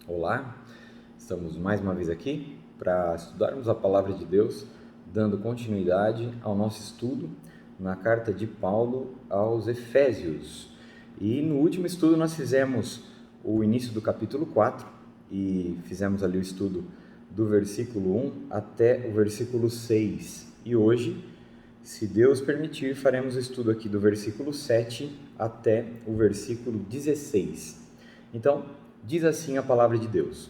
Olá, estamos mais uma vez aqui para estudarmos a Palavra de Deus, dando continuidade ao nosso estudo na carta de Paulo aos Efésios. E no último estudo nós fizemos o início do capítulo 4 e fizemos ali o estudo do versículo 1 até o versículo 6. E hoje, se Deus permitir, faremos o estudo aqui do versículo 7 até o versículo 16. Então, diz assim a palavra de Deus: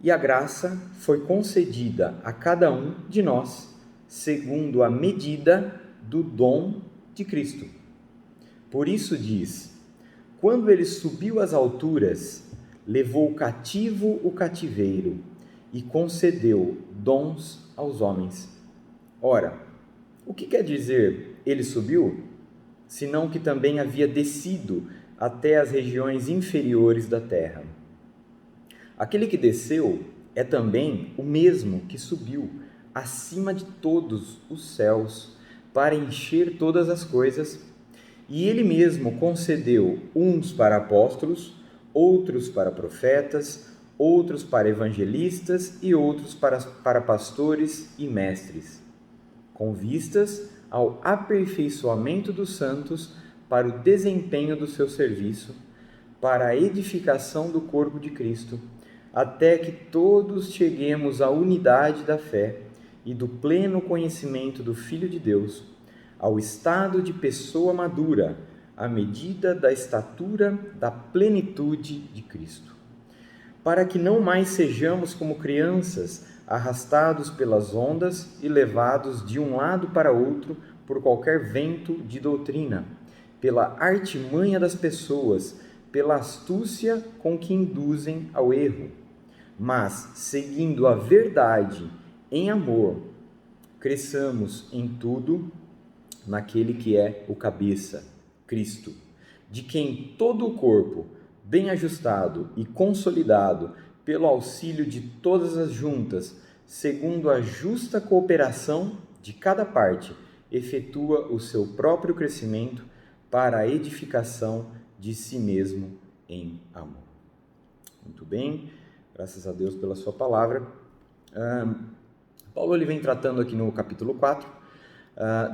E a graça foi concedida a cada um de nós, segundo a medida do dom de Cristo. Por isso diz: quando ele subiu às alturas, levou cativo o cativeiro e concedeu dons aos homens. Ora, o que quer dizer ele subiu? Senão que também havia descido até as regiões inferiores da terra. Aquele que desceu é também o mesmo que subiu acima de todos os céus para encher todas as coisas, e ele mesmo concedeu uns para apóstolos, outros para profetas, outros para evangelistas e outros para pastores e mestres, com vistas ao aperfeiçoamento dos santos para o desempenho do seu serviço, para a edificação do corpo de Cristo, até que todos cheguemos à unidade da fé e do pleno conhecimento do Filho de Deus, ao estado de pessoa madura, à medida da estatura da plenitude de Cristo, para que não mais sejamos como crianças, arrastados pelas ondas e levados de um lado para outro por qualquer vento de doutrina, pela artimanha das pessoas, pela astúcia com que induzem ao erro, mas, seguindo a verdade em amor, cresçamos em tudo naquele que é o cabeça, Cristo, de quem todo o corpo, bem ajustado e consolidado pelo auxílio de todas as juntas, segundo a justa cooperação de cada parte, efetua o seu próprio crescimento para a edificação de si mesmo em amor. Muito bem, graças a Deus pela sua palavra. Paulo ele vem tratando aqui no capítulo 4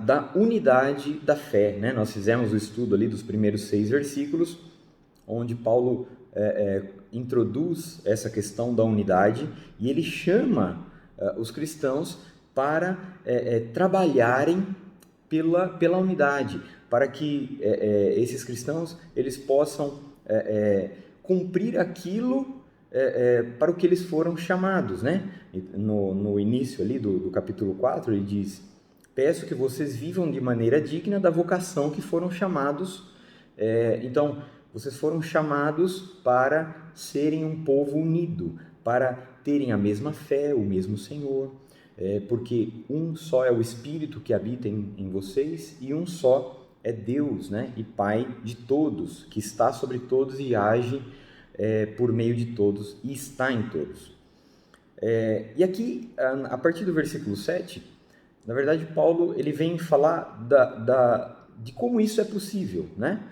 da unidade da fé, né? Nós fizemos o estudo ali dos primeiros 6 versículos, onde Paulo introduz essa questão da unidade e ele chama os cristãos para trabalharem pela unidade, para que esses cristãos eles possam cumprir aquilo para o que eles foram chamados, né? No início ali do capítulo 4, ele diz: peço que vocês vivam de maneira digna da vocação que foram chamados. Então, vocês foram chamados para serem um povo unido, para terem a mesma fé, o mesmo Senhor, porque um só é o Espírito que habita em vocês e um só é Deus, né? E Pai de todos, que está sobre todos e age por meio de todos e está em todos. E aqui, a partir do versículo 7, na verdade, Paulo ele vem falar de como isso é possível, né?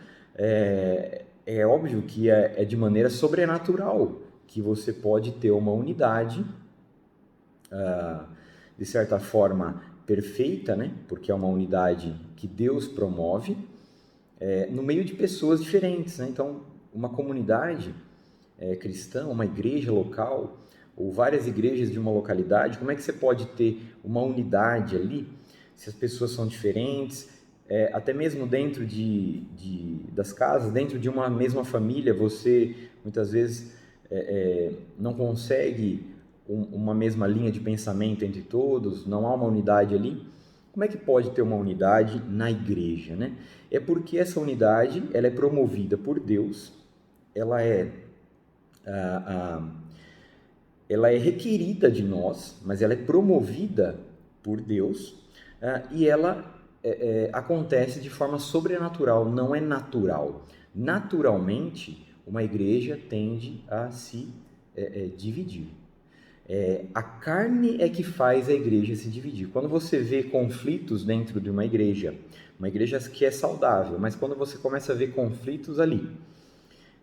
É óbvio que é de maneira sobrenatural que você pode ter uma unidade, de certa forma, perfeita, né? Porque é uma unidade que Deus promove, no meio de pessoas diferentes, né? Então, uma comunidade cristã, uma igreja local, ou várias igrejas de uma localidade, como é que você pode ter uma unidade ali, se as pessoas são diferentes, até mesmo dentro das casas, dentro de uma mesma família, você muitas vezes não consegue uma mesma linha de pensamento entre todos, não há uma unidade ali. Como é que pode ter uma unidade na igreja, né? É porque essa unidade ela é promovida por Deus, ela é requerida de nós, mas ela é promovida por Deus, e ela acontece de forma sobrenatural, não é natural. Naturalmente, uma igreja tende a se dividir. A carne é que faz a igreja se dividir. Quando você vê conflitos dentro de uma igreja que é saudável, mas quando você começa a ver conflitos ali,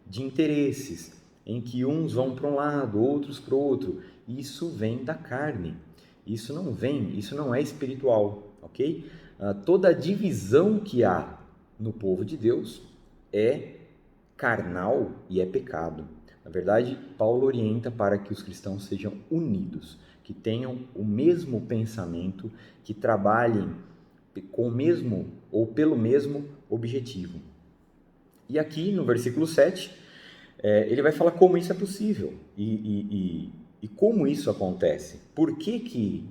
de interesses, em que uns vão para um lado, outros para o outro. Isso vem da carne. Isso não é espiritual, ok? Toda a divisão que há no povo de Deus é carnal e é pecado. Na verdade, Paulo orienta para que os cristãos sejam unidos, que tenham o mesmo pensamento, que trabalhem com o mesmo ou pelo mesmo objetivo. E aqui no versículo 7, ele vai falar como isso é possível e como isso acontece. Por que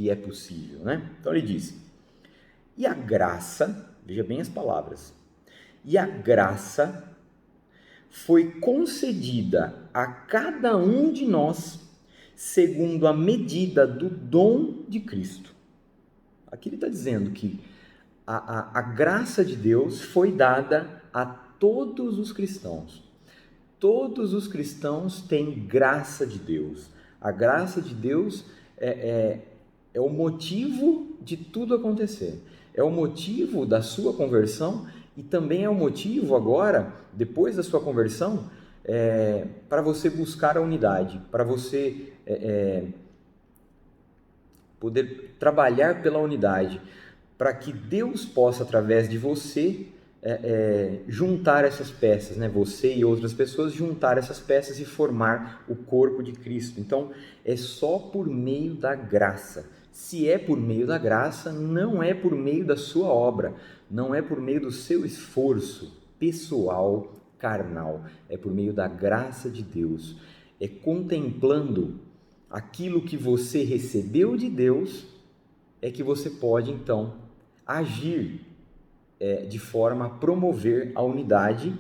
é possível, né? Então ele diz, e a graça, veja bem as palavras, e a graça foi concedida a cada um de nós segundo a medida do dom de Cristo. Aqui ele está dizendo que a graça de Deus foi dada a todos os cristãos. Todos os cristãos têm graça de Deus. A graça de Deus é o motivo de tudo acontecer. É o motivo da sua conversão e também é o motivo agora, depois da sua conversão, para você buscar a unidade, para você poder trabalhar pela unidade, para que Deus possa, através de você, juntar essas peças, né? Você e outras pessoas juntar essas peças e formar o corpo de Cristo. Então, é só por meio da graça. Se é por meio da graça, não é por meio da sua obra, não é por meio do seu esforço pessoal, carnal, é por meio da graça de Deus. É contemplando aquilo que você recebeu de Deus, é que você pode, então, agir de forma a promover a unidade.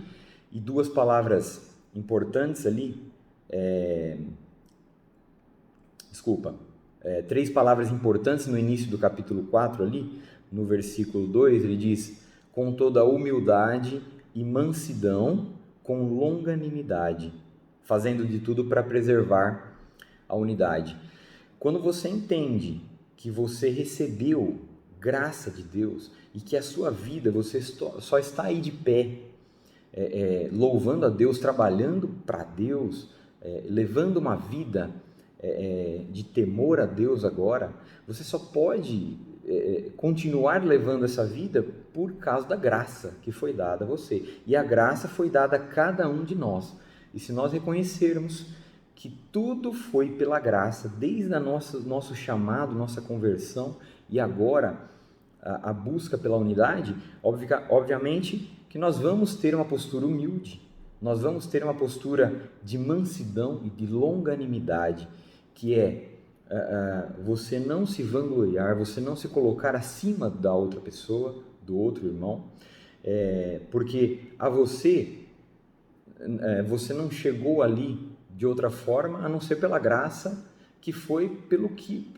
E duas palavras importantes ali, três palavras importantes no início do capítulo 4 ali, no versículo 2, ele diz, com toda humildade e mansidão, com longanimidade, fazendo de tudo para preservar a unidade. Quando você entende que você recebeu graça de Deus e que a sua vida, você só está aí de pé, louvando a Deus, trabalhando para Deus, levando uma vida de temor a Deus agora, você só pode continuar levando essa vida por causa da graça que foi dada a você. E a graça foi dada a cada um de nós. E se nós reconhecermos que tudo foi pela graça, desde nosso chamado, nossa conversão e agora a busca pela unidade, obviamente que nós vamos ter uma postura humilde, nós vamos ter uma postura de mansidão e de longanimidade, que é você não se vangloriar, você não se colocar acima da outra pessoa, do outro irmão, porque a você não chegou ali de outra forma, a não ser pela graça, que foi pelo que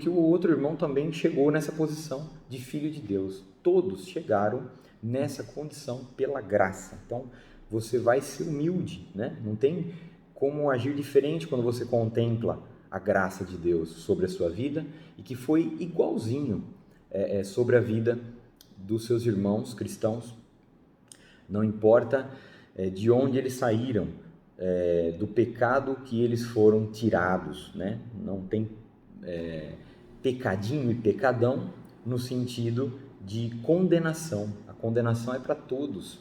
o outro irmão também chegou nessa posição de filho de Deus. Todos chegaram nessa condição pela graça. Então, você vai ser humilde, né? Não tem como agir diferente quando você contempla a graça de Deus sobre a sua vida e que foi igualzinho sobre a vida dos seus irmãos cristãos. Não importa de onde eles saíram, do pecado que eles foram tirados, né? Não tem pecadinho e pecadão no sentido de condenação. A condenação é para todos,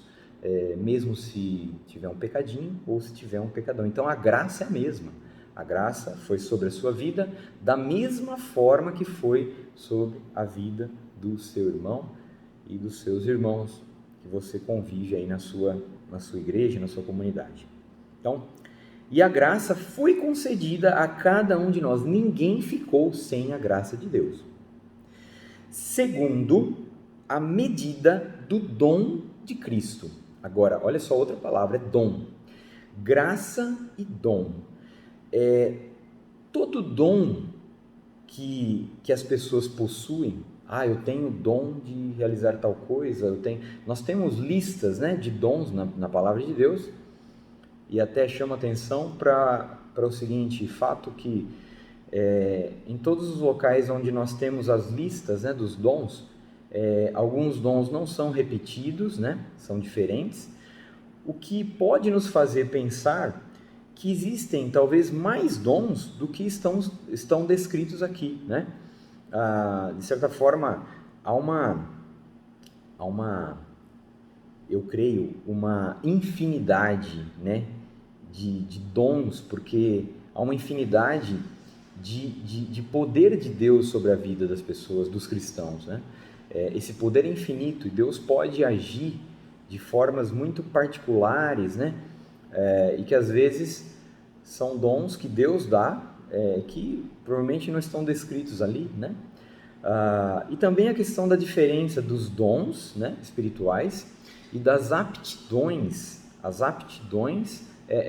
mesmo se tiver um pecadinho ou se tiver um pecadão. Então a graça é a mesma. A graça foi sobre a sua vida da mesma forma que foi sobre a vida do seu irmão e dos seus irmãos que você convive aí na sua igreja, na sua comunidade. Então, e a graça foi concedida a cada um de nós. Ninguém ficou sem a graça de Deus. Segundo a medida do dom de Cristo. Agora, olha só outra palavra, é dom. Graça e dom. Todo dom que as pessoas possuem, eu tenho o dom de realizar tal coisa, nós temos listas, né, de dons na palavra de Deus, e até chama atenção para o seguinte fato que em todos os locais onde nós temos as listas, né, dos dons, alguns dons não são repetidos, né, são diferentes, o que pode nos fazer pensar que existem talvez mais dons do que estão descritos aqui, né? De certa forma, há uma, eu creio, uma infinidade, né, de dons, porque há uma infinidade de poder de Deus sobre a vida das pessoas, dos cristãos, né? Esse poder é infinito e Deus pode agir de formas muito particulares, né? E que às vezes são dons que Deus dá, que provavelmente não estão descritos ali, né? E também a questão da diferença dos dons, né, espirituais e das aptidões, as aptidões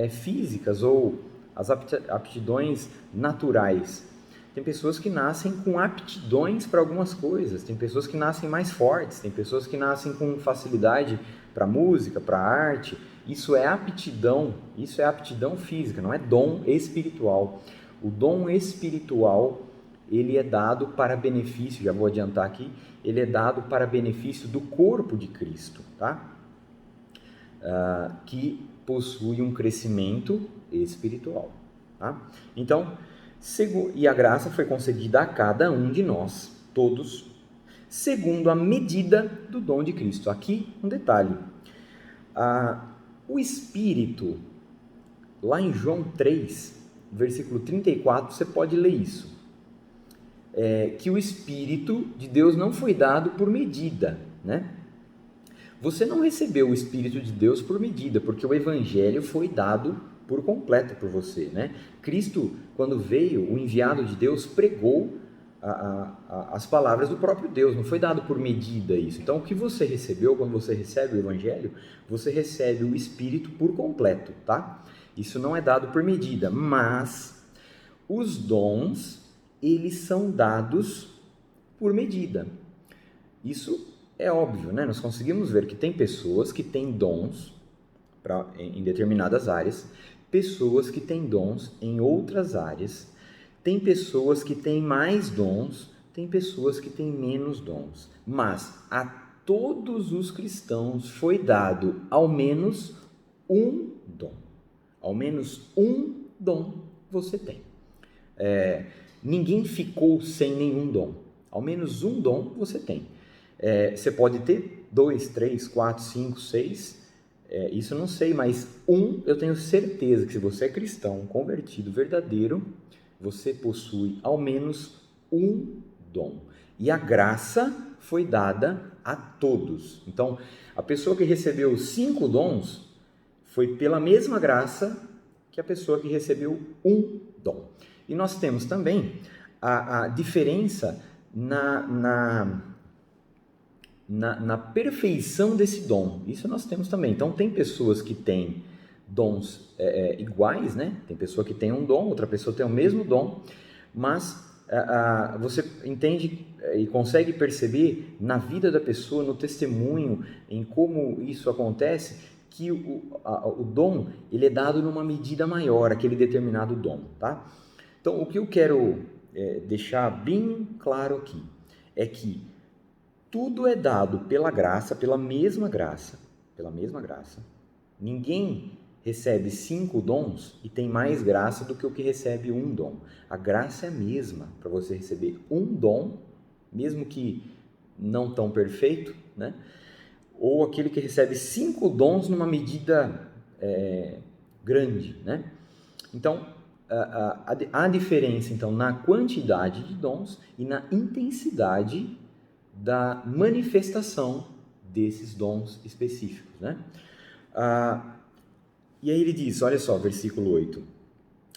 físicas ou as aptidões naturais. Tem pessoas que nascem com aptidões para algumas coisas, tem pessoas que nascem mais fortes, tem pessoas que nascem com facilidade para música, para arte. Isso é aptidão física, não é dom espiritual. O dom espiritual, ele é dado para benefício, já vou adiantar aqui, ele é dado para benefício do corpo de Cristo, tá? Que possui um crescimento espiritual, tá? Então, e a graça foi concedida a cada um de nós, todos, segundo a medida do dom de Cristo. Aqui um detalhe, o Espírito, lá em João 3, versículo 34, você pode ler isso, que o Espírito de Deus não foi dado por medida, né? Você não recebeu o Espírito de Deus por medida, porque o Evangelho foi dado por completo por você, né? Cristo, quando veio, o enviado de Deus, pregou as palavras do próprio Deus, não foi dado por medida isso. Então, o que você recebeu, quando você recebe o Evangelho, você recebe o Espírito por completo, tá? Isso não é dado por medida, mas os dons, eles são dados por medida. Isso é óbvio, né? Nós conseguimos ver que tem pessoas que têm dons em determinadas áreas, pessoas que têm dons em outras áreas, tem pessoas que têm mais dons, tem pessoas que têm menos dons, mas a todos os cristãos foi dado ao menos um dom. Ao menos um dom você tem. Ninguém ficou sem nenhum dom. Ao menos um dom você tem. Você pode ter 2, 3, 4, 5, 6, isso eu não sei, mas eu tenho certeza que se você é cristão, convertido, verdadeiro, você possui ao menos um dom. E a graça foi dada a todos. Então, a pessoa que recebeu 5 dons foi pela mesma graça que a pessoa que recebeu um dom. E nós temos também a diferença na perfeição desse dom. Isso nós temos também. Então, tem pessoas que têm dons iguais, né? Tem pessoa que tem um dom, outra pessoa tem o mesmo dom, mas você entende e consegue perceber na vida da pessoa, no testemunho, em como isso acontece, que o dom, ele é dado numa medida maior, aquele determinado dom, tá? Então, o que eu quero deixar bem claro aqui é que tudo é dado pela graça, pela mesma graça. Ninguém recebe 5 dons e tem mais graça do que o que recebe um dom. A graça é a mesma para você receber um dom, mesmo que não tão perfeito, né? Ou aquele que recebe 5 dons numa medida grande, né? Então, há diferença então, na quantidade de dons e na intensidade da manifestação desses dons específicos, né? E aí ele diz, olha só, versículo 8,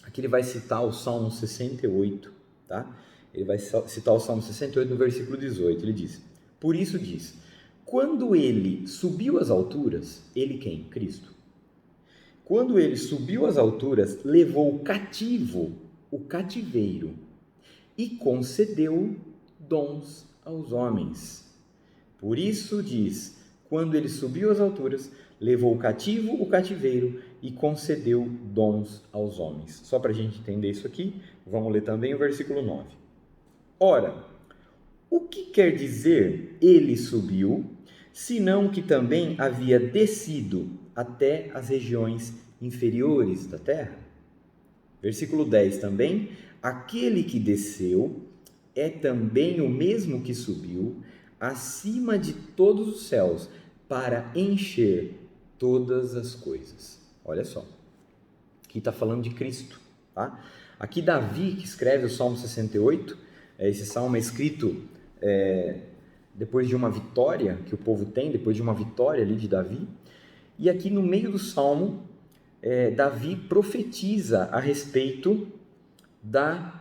aqui ele vai citar o Salmo 68, tá? Ele vai citar o Salmo 68 no versículo 18, ele diz, por isso diz, quando ele subiu às alturas, ele quem? Cristo. Quando ele subiu às alturas, levou cativo o cativeiro e concedeu dons aos homens. Por isso diz, quando ele subiu às alturas, levou cativo o cativeiro e concedeu dons aos homens. Só para a gente entender isso aqui, vamos ler também o versículo 9. Ora, o que quer dizer ele subiu, senão que também havia descido até as regiões inferiores da terra? Versículo 10 também: aquele que desceu é também o mesmo que subiu acima de todos os céus para encher todas as coisas. Olha só, aqui está falando de Cristo, tá? Aqui Davi, que escreve o Salmo 68, esse salmo é escrito depois de uma vitória que o povo tem, depois de uma vitória ali de Davi, e aqui no meio do salmo, Davi profetiza a respeito da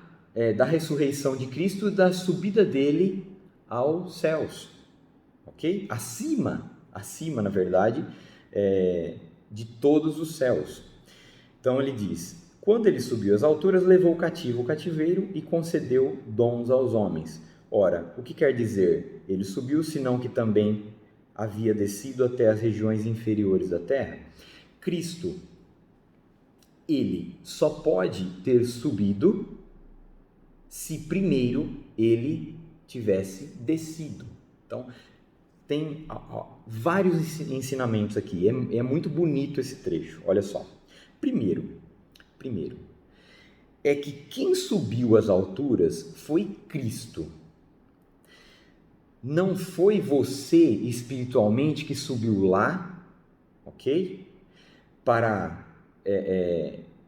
ressurreição de Cristo e da subida dele aos céus, ok? Acima, na verdade, de todos os céus. Então ele diz: quando ele subiu às alturas, levou o cativo o cativeiro e concedeu dons aos homens. Ora, o que quer dizer ele subiu, senão que também havia descido até as regiões inferiores da terra? Cristo, ele só pode ter subido se primeiro ele tivesse descido. Então, tem vários ensinamentos aqui, é muito bonito esse trecho, olha só. Primeiro, é que quem subiu às alturas foi Cristo. Não foi você espiritualmente que subiu lá, ok? Para,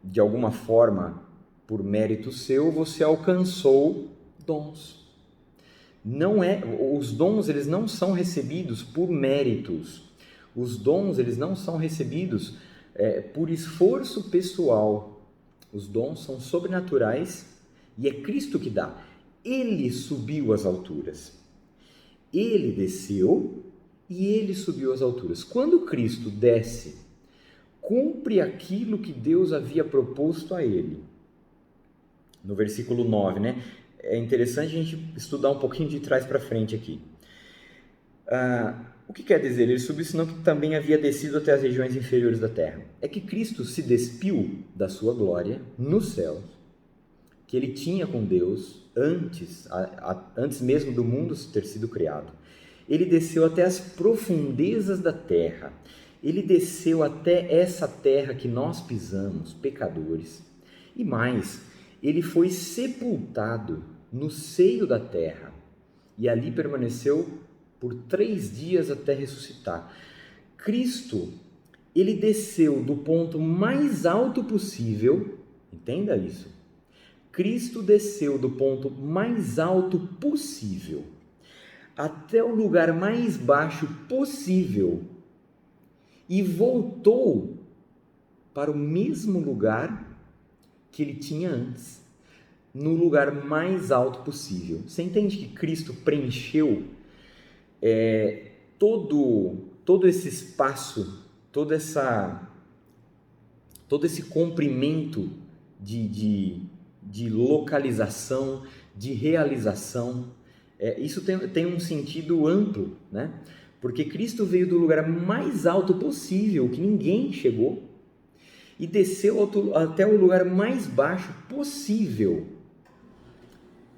de alguma forma, por mérito seu, você alcançou dons. Os dons, eles não são recebidos por méritos. Os dons, eles não são recebidos por esforço pessoal. Os dons são sobrenaturais e é Cristo que dá. Ele subiu às alturas. Ele desceu e ele subiu às alturas. Quando Cristo desce, cumpre aquilo que Deus havia proposto a ele. No versículo 9, né? É interessante a gente estudar um pouquinho de trás para frente aqui. O que quer dizer? Ele subiu, senão que também havia descido até as regiões inferiores da terra. É que Cristo se despiu da sua glória nos céus, que ele tinha com Deus antes mesmo do mundo ter sido criado. Ele desceu até as profundezas da terra. Ele desceu até essa terra que nós pisamos, pecadores. E mais, ele foi sepultado no seio da terra e ali permaneceu por 3 dias até ressuscitar. Cristo, ele desceu do ponto mais alto possível, entenda isso. Cristo desceu do ponto mais alto possível até o lugar mais baixo possível e voltou para o mesmo lugar que ele tinha antes, no lugar mais alto possível. Você entende que Cristo preencheu todo esse espaço, todo esse comprimento de localização, de realização. Isso tem um sentido amplo, né? Porque Cristo veio do lugar mais alto possível, que ninguém chegou, e desceu até o lugar mais baixo possível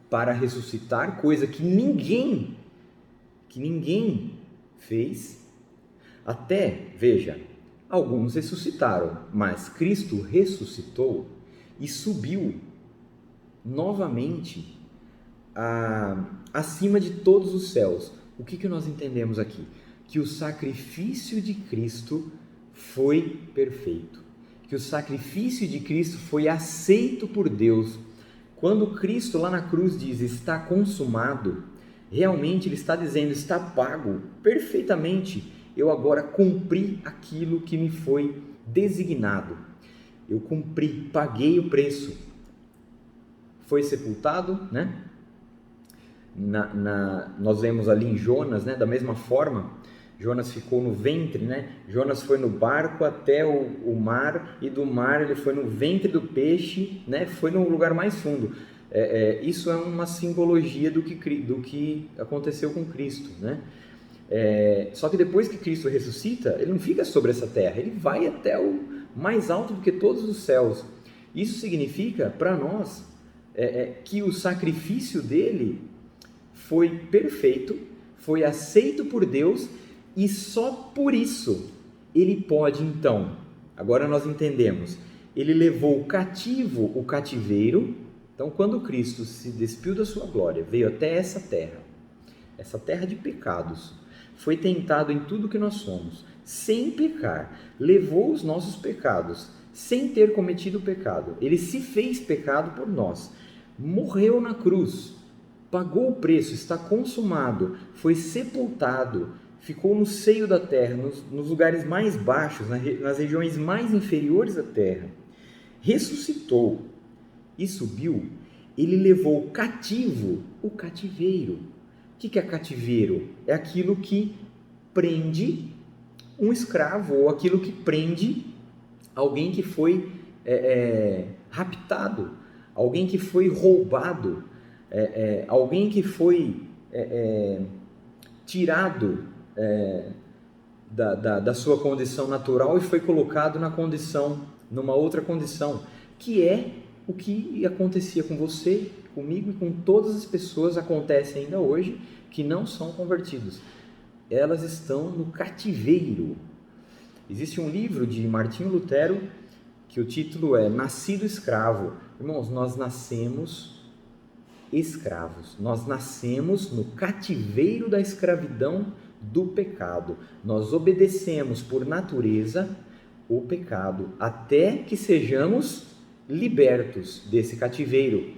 para ressuscitar, coisa que ninguém fez. Até, veja, alguns ressuscitaram, mas Cristo ressuscitou e subiu novamente acima de todos os céus. O que nós entendemos aqui? Que o sacrifício de Cristo foi perfeito, que o sacrifício de Cristo foi aceito por Deus. Quando Cristo lá na cruz diz, está consumado, realmente ele está dizendo, está pago perfeitamente, eu agora cumpri aquilo que me foi designado, eu cumpri, paguei o preço. Foi sepultado, né? Nós vemos ali em Jonas, né? Da mesma forma, Jonas ficou no ventre, né? Jonas foi no barco até o mar, e do mar ele foi no ventre do peixe, né? Foi no lugar mais fundo. Isso é uma simbologia do que aconteceu com Cristo, né? Só que depois que Cristo ressuscita, ele não fica sobre essa terra, ele vai até o mais alto do que todos os céus. Isso significa para nós que o sacrifício dele foi perfeito, foi aceito por Deus, e só por isso ele pode, então, agora nós entendemos, ele levou cativo o cativeiro. Então, quando Cristo se despiu da sua glória, veio até essa terra de pecados, foi tentado em tudo que nós somos, sem pecar, levou os nossos pecados, sem ter cometido pecado. Ele se fez pecado por nós, morreu na cruz, pagou o preço, está consumado, foi sepultado, ficou no seio da terra, nos lugares mais baixos, nas regiões mais inferiores da terra, ressuscitou e subiu. Ele levou cativo o cativeiro. O que é cativeiro? É aquilo que prende um escravo, ou aquilo que prende alguém que foi raptado, alguém que foi roubado, alguém que foi tirado da sua condição natural e foi colocado numa outra condição, que é o que acontecia com você, comigo e com todas as pessoas, acontece ainda hoje, que não são convertidos. Elas estão no cativeiro. Existe um livro de Martinho Lutero, que o título é Nascido Escravo. Irmãos, nós nascemos escravos, nós nascemos no cativeiro da escravidão do pecado. Nós obedecemos por natureza o pecado, até que sejamos libertos desse cativeiro.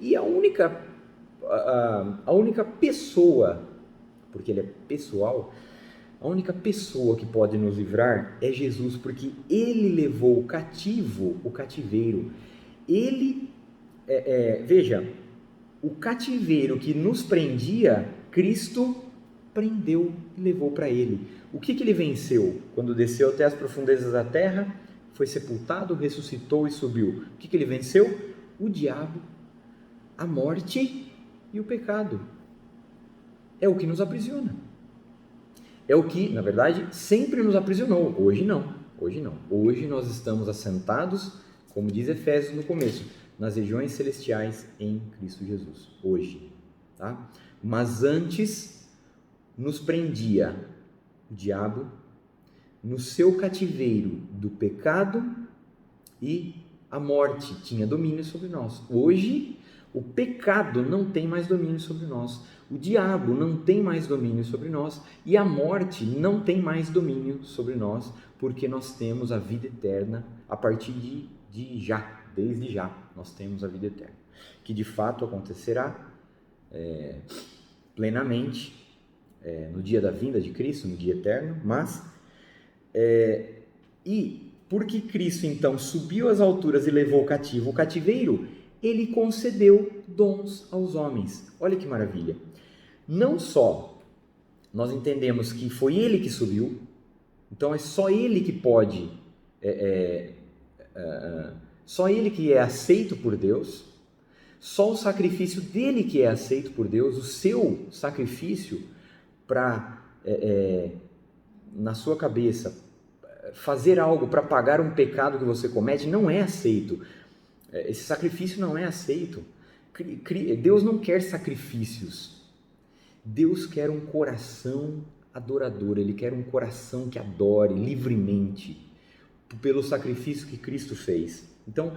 E a única pessoa, porque ele é pessoal, a única pessoa que pode nos livrar é Jesus, porque ele levou cativo o cativeiro. Ele, veja, o cativeiro que nos prendia, Cristo prendeu e levou para ele. O que ele venceu quando desceu até as profundezas da terra? Foi sepultado, ressuscitou e subiu. O que ele venceu? O diabo, a morte e o pecado. É o que nos aprisiona. É o que, na verdade, sempre nos aprisionou. Hoje não. Hoje nós estamos assentados, como diz Efésios no começo, nas regiões celestiais em Cristo Jesus. Hoje. Tá? Mas antes nos prendia o diabo no seu cativeiro do pecado, e a morte tinha domínio sobre nós. Hoje, o pecado não tem mais domínio sobre nós, o diabo não tem mais domínio sobre nós, e a morte não tem mais domínio sobre nós, porque nós temos a vida eterna a partir de já, desde já, nós temos a vida eterna, que de fato acontecerá plenamente no dia da vinda de Cristo, no dia eterno. Mas e porque Cristo então subiu às alturas e levou cativo o cativeiro, ele concedeu dons aos homens. Olha que maravilha! Não só nós entendemos que foi ele que subiu, então é só ele que pode, só ele que é aceito por Deus, só o sacrifício dele que é aceito por Deus, o seu sacrifício para, na sua cabeça, fazer algo para pagar um pecado que você comete, não é aceito. Esse sacrifício não é aceito. Deus não quer sacrifícios. Deus quer um coração adorador. Ele quer um coração que adore livremente pelo sacrifício que Cristo fez. Então,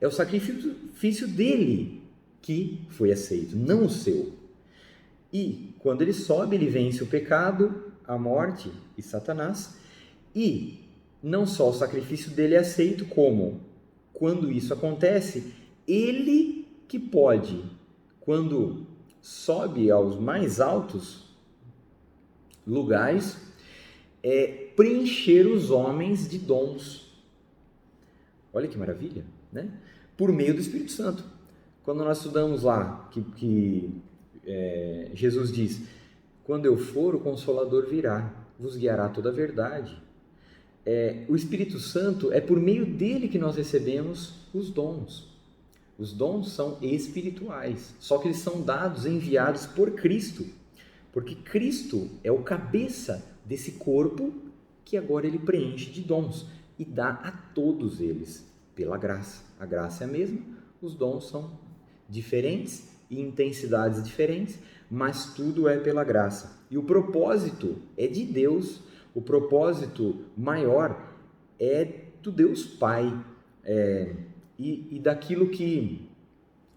é o sacrifício dele que foi aceito, não o seu. E quando ele sobe, ele vence o pecado, a morte e Satanás. E não só o sacrifício dele é aceito, como, quando isso acontece, ele que pode, quando sobe aos mais altos lugares, preencher os homens de dons. Olha que maravilha, né? Por meio do Espírito Santo. Quando nós estudamos lá que Jesus diz: quando eu for, o Consolador virá, vos guiará toda a verdade. O Espírito Santo, é por meio dele que nós recebemos os dons. Os dons são espirituais, só que eles são dados, enviados por Cristo, porque Cristo é o cabeça desse corpo que agora ele preenche de dons e dá a todos eles pela graça. A graça é a mesma, os dons são diferentes e intensidades diferentes, mas tudo é pela graça. E o propósito é de Deus. O propósito maior é do Deus Pai. e daquilo que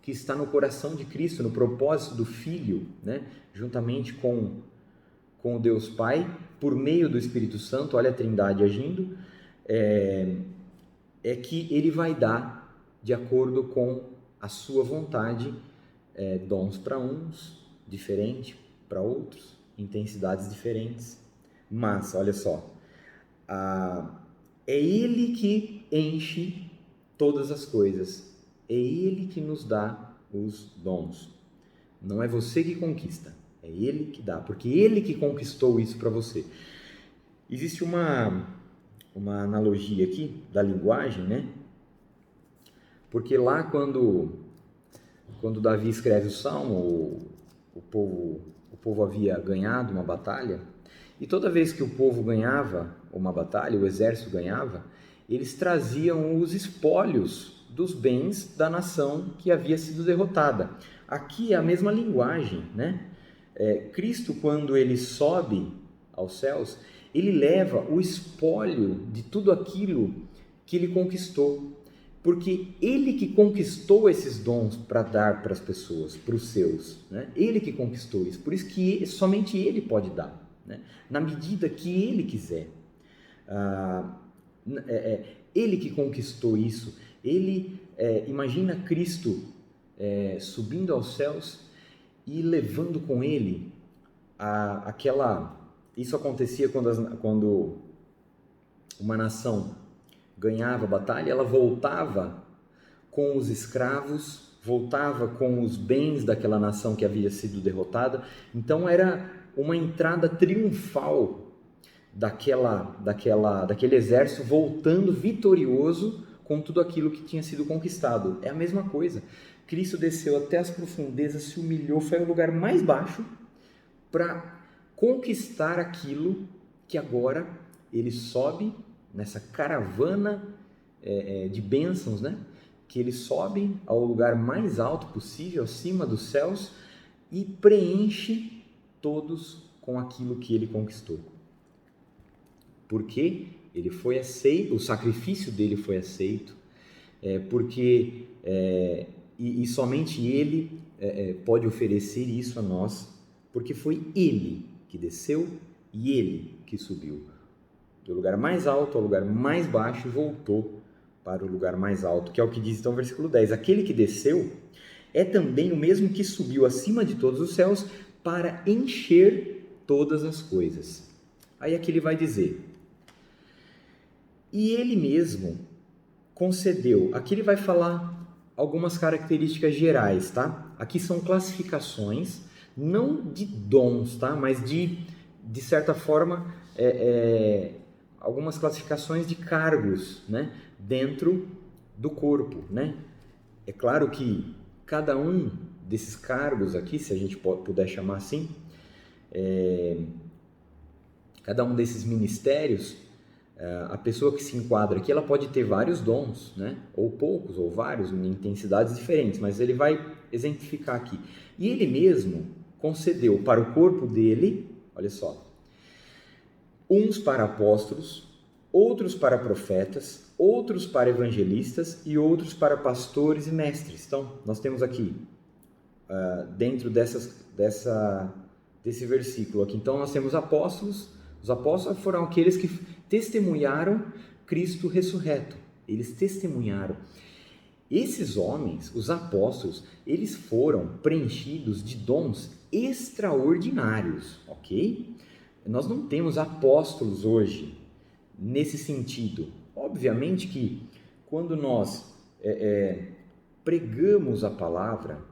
está no coração de Cristo, no propósito do Filho, né? Juntamente com o Deus Pai, por meio do Espírito Santo, olha a Trindade agindo, é que Ele vai dar, de acordo com a sua vontade, dons para uns, diferente para outros, intensidades diferentes. Mas, olha só, é Ele que enche todas as coisas, é Ele que nos dá os dons. Não é você que conquista, é Ele que dá, porque Ele que conquistou isso para você. Existe uma analogia aqui da linguagem, né? Porque lá quando Davi escreve o Salmo, o povo havia ganhado uma batalha, e toda vez que o povo ganhava uma batalha, o exército ganhava, eles traziam os espólios dos bens da nação que havia sido derrotada. Aqui é a mesma linguagem, né? Cristo, quando ele sobe aos céus, ele leva o espólio de tudo aquilo que ele conquistou, porque ele que conquistou esses dons para dar para as pessoas, para os seus, né? Ele que conquistou isso, por isso que somente ele pode dar, né? Na medida que ele quiser. Ele que conquistou isso. Ele, imagina Cristo subindo aos céus e levando com ele isso acontecia quando uma nação ganhava a batalha, ela voltava com os escravos, voltava com os bens daquela nação que havia sido derrotada. Então era uma entrada triunfal daquele exército voltando vitorioso com tudo aquilo que tinha sido conquistado. É a mesma coisa. Cristo desceu até as profundezas, se humilhou, foi ao lugar mais baixo para conquistar aquilo que agora ele sobe nessa caravana de bênçãos, né? Que ele sobe ao lugar mais alto possível, acima dos céus, e preenche todos com aquilo que ele conquistou. Porque ele foi aceito, o sacrifício dele foi aceito, porque somente ele pode oferecer isso a nós, porque foi ele que desceu e ele que subiu do lugar mais alto ao lugar mais baixo e voltou para o lugar mais alto, que é o que diz então o versículo 10. Aquele que desceu é também o mesmo que subiu acima de todos os céus para encher todas as coisas. Aí aqui ele vai dizer, e ele mesmo concedeu, aqui ele vai falar algumas características gerais, tá? Aqui são classificações, não de dons, tá? Mas de certa forma, algumas classificações de cargos, né? Dentro do corpo, né? É claro que cada um desses cargos aqui, se a gente puder chamar assim, cada um desses ministérios, a pessoa que se enquadra aqui, ela pode ter vários dons, né? Ou poucos, ou vários, em intensidades diferentes, mas ele vai exemplificar aqui. E ele mesmo concedeu para o corpo dele, olha só, uns para apóstolos, outros para profetas, outros para evangelistas e outros para pastores e mestres. Então, nós temos aqui, dentro desse versículo aqui, então nós temos apóstolos. Os apóstolos foram aqueles que testemunharam Cristo ressurreto. Eles testemunharam. Esses homens, os apóstolos, eles foram preenchidos de dons extraordinários, ok? Nós não temos apóstolos hoje nesse sentido. Obviamente que quando nós pregamos a palavra,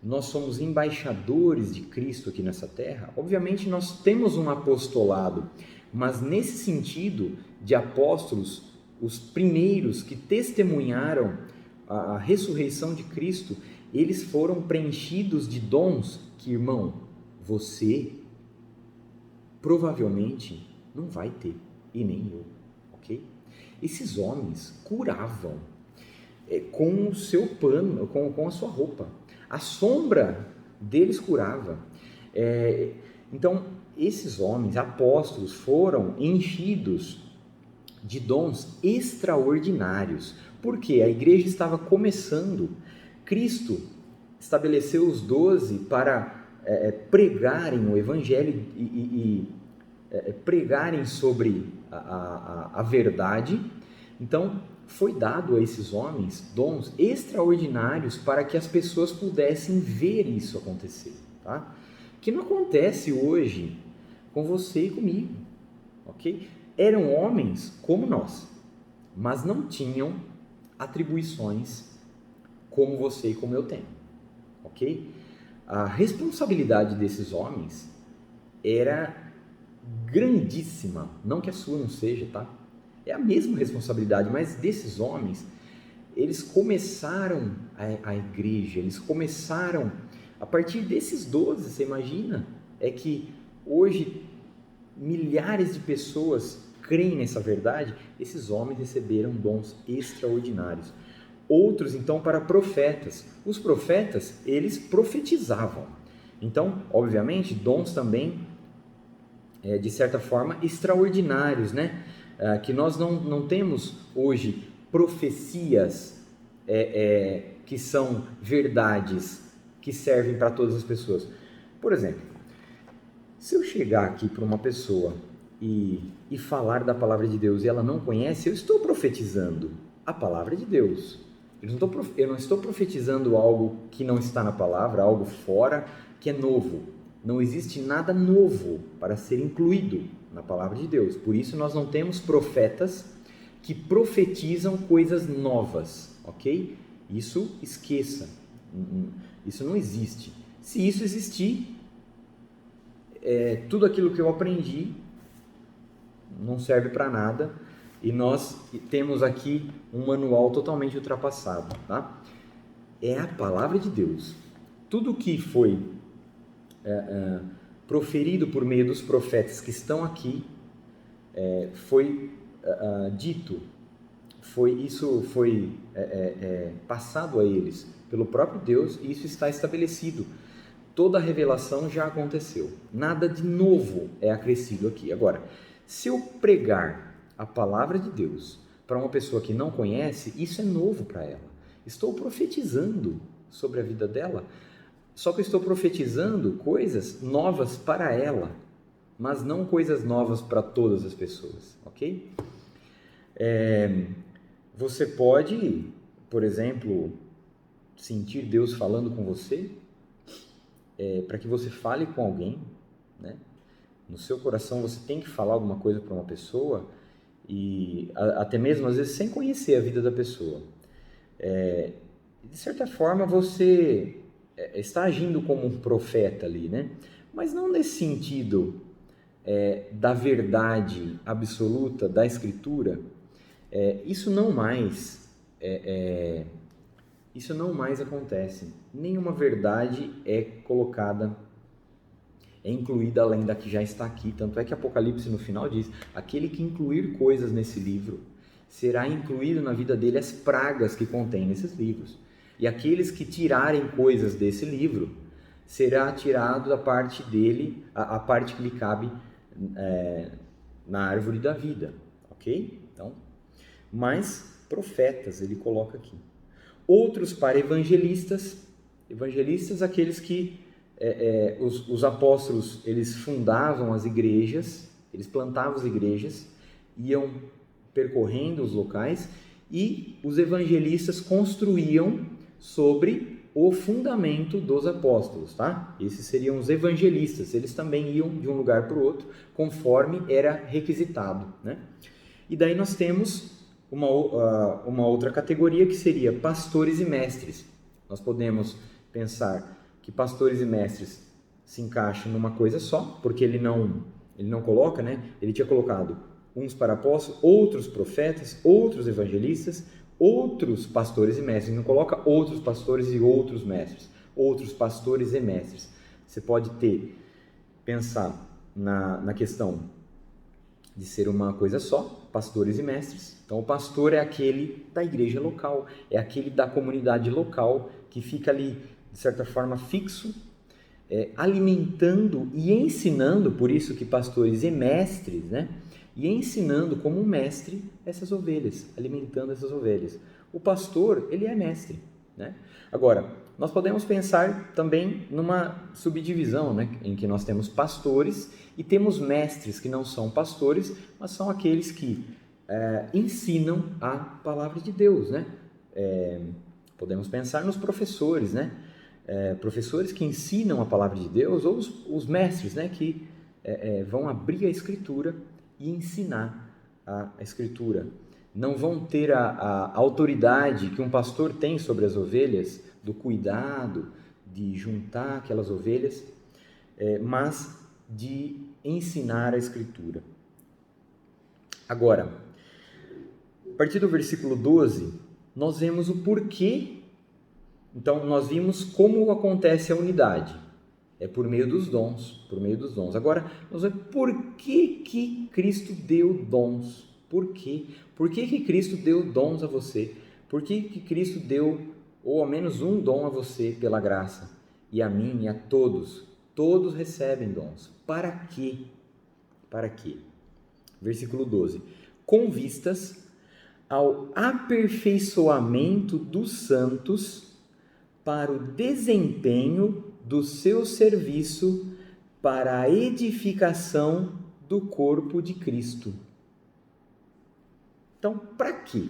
nós somos embaixadores de Cristo aqui nessa terra. Obviamente nós temos um apostolado, mas nesse sentido de apóstolos, os primeiros que testemunharam a ressurreição de Cristo, eles foram preenchidos de dons que, irmão, você provavelmente não vai ter, e nem eu, ok? Esses homens curavam com o seu pano, com a sua roupa. A sombra deles curava. Então, esses homens, apóstolos, foram enchidos de dons extraordinários. porque a igreja estava começando. Cristo estabeleceu os 12 para pregarem o evangelho e pregarem sobre a verdade. Então, foi dado a esses homens dons extraordinários para que as pessoas pudessem ver isso acontecer, tá? Que não acontece hoje com você e comigo, ok? Eram homens como nós, mas não tinham atribuições como você e como eu tenho, ok? A responsabilidade desses homens era grandíssima, não que a sua não seja, tá? É a mesma responsabilidade, mas desses homens, eles começaram a igreja, eles começaram, a partir desses 12, você imagina, é que hoje milhares de pessoas creem nessa verdade. Esses homens receberam dons extraordinários. Outros, então, para profetas. Os profetas, eles profetizavam. Então, obviamente, dons também, de certa forma, extraordinários, né? Que nós não temos hoje profecias que são verdades, que servem para todas as pessoas. Por exemplo, se eu chegar aqui para uma pessoa e falar da palavra de Deus e ela não conhece, eu estou profetizando a palavra de Deus. Eu não estou profetizando algo que não está na palavra, algo fora, que é novo. Não existe nada novo para ser incluído na palavra de Deus. Por isso nós não temos profetas que profetizam coisas novas, ok? Isso esqueça. Isso não existe. Se isso existir, tudo aquilo que eu aprendi não serve para nada, e nós temos aqui um manual totalmente ultrapassado, tá? É a palavra de Deus. Tudo que foi proferido por meio dos profetas que estão aqui foi dito, isso foi passado a eles pelo próprio Deus, e isso está estabelecido. Toda a revelação já aconteceu, nada de novo é acrescido aqui. Agora, se eu pregar a palavra de Deus para uma pessoa que não conhece, isso é novo para ela. Estou profetizando sobre a vida dela, só que eu estou profetizando coisas novas para ela, mas não coisas novas para todas as pessoas, ok? Você pode, por exemplo, sentir Deus falando com você, para que você fale com alguém, né? No seu coração você tem que falar alguma coisa para uma pessoa, e até mesmo às vezes sem conhecer a vida da pessoa. De certa forma você está agindo como um profeta ali, né? Mas não nesse sentido da verdade absoluta da Escritura. Isso não mais acontece. Nenhuma verdade é incluída além da que já está aqui. Tanto é que Apocalipse no final diz: aquele que incluir coisas nesse livro, será incluído na vida dele as pragas que contém nesses livros. E aqueles que tirarem coisas desse livro, será tirado da parte dele, a parte que lhe cabe na árvore da vida, ok? Então, mas profetas ele coloca aqui. Outros para evangelistas, aqueles que os apóstolos, eles fundavam as igrejas, eles plantavam as igrejas, iam percorrendo os locais, e os evangelistas construíam sobre o fundamento dos apóstolos, tá? Esses seriam os evangelistas. Eles também iam de um lugar para o outro, conforme era requisitado, né? E daí nós temos uma outra categoria, que seria pastores e mestres. Nós podemos pensar que pastores e mestres se encaixam numa coisa só, porque ele não coloca, né? Ele tinha colocado uns para apóstolos, outros profetas, outros evangelistas, outros pastores e mestres. Ele não coloca outros pastores e outros mestres, outros pastores e mestres. Você pode pensar na questão de ser uma coisa só, pastores e mestres. Então, o pastor é aquele da igreja local, é aquele da comunidade local, que fica ali, de certa forma, fixo, alimentando e ensinando, por isso que pastores e mestres, né? E ensinando como um mestre essas ovelhas, alimentando essas ovelhas. o pastor, ele é mestre, né? Agora, nós podemos pensar também numa subdivisão, né? Em que nós temos pastores e temos mestres que não são pastores, mas são aqueles que ensinam a palavra de Deus, né? Podemos pensar nos professores, né? Professores que ensinam a palavra de Deus, ou os mestres, né? Que vão abrir a Escritura e ensinar a Escritura. Não vão ter a autoridade que um pastor tem sobre as ovelhas, do cuidado, de juntar aquelas ovelhas, mas de ensinar a Escritura. Agora, a partir do versículo 12, nós vemos o porquê. Então, nós vimos como acontece a unidade. É por meio dos dons, por meio dos dons. Agora, nós vamos ver por que Cristo deu dons. Por quê? Por que Cristo deu dons a você? Por que Cristo deu, ou ao menos um dom a você pela graça? E a mim e a todos. Todos recebem dons. Para quê? Para quê? Versículo 12. Com vistas ao aperfeiçoamento dos santos para o desempenho do seu serviço para a edificação do corpo de Cristo. Então, para quê?